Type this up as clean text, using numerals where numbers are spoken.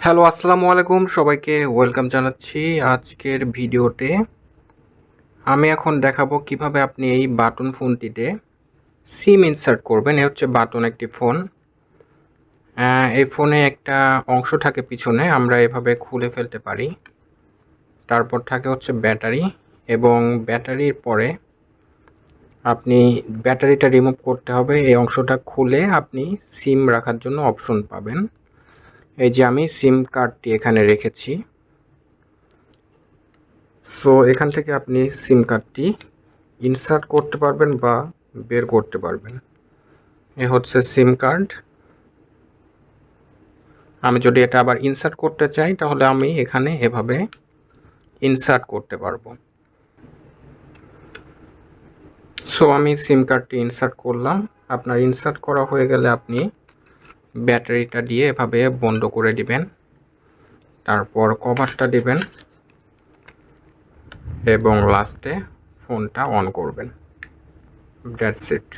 Hello, আসসালামু আলাইকুম সবাইকে ওয়েলকাম জানাচ্ছি আজকের ভিডিওতে। আমি এখন দেখাবো কিভাবে আপনি এই বাটন ফোনটিতে সিম ইনসার্ট করবেন। এ হচ্ছে বাটন একটি ফোন। এই ফোনে একটা অংশ থাকে পিছনে, আমরা এভাবে খুলে ফেলতে পারি। তারপর থাকে হচ্ছে ব্যাটারি, এবং ব্যাটারির পরে আপনি ব্যাটারিটা রিমুভ করতে হবে। এই অংশটা খুলে আপনি সিম রাখার জন্য অপশন পাবেন। এই যে আমি সিম কার্ডটি এখানে রেখেছি। সো এখান থেকে আপনি সিম কার্ডটি ইনসার্ট করতে পারবেন বা বের করতে পারবেন। এ হচ্ছে সিম কার্ড। আমি যদি এটা আবার ইনসার্ট করতে চাই তাহলে আমি এখানে এভাবে ইনসার্ট করতে পারবো। সো আমি সিম কার্ডটি ইনসার্ট করলাম। আপনার ইনসার্ট করা হয়ে গেলে আপনি ব্যাটারিটা দিয়ে এভাবে বন্ধ করে দিবেন, তারপর কভারটা দিবেন এবং লাস্টে ফোনটা অন করবেন। That's it.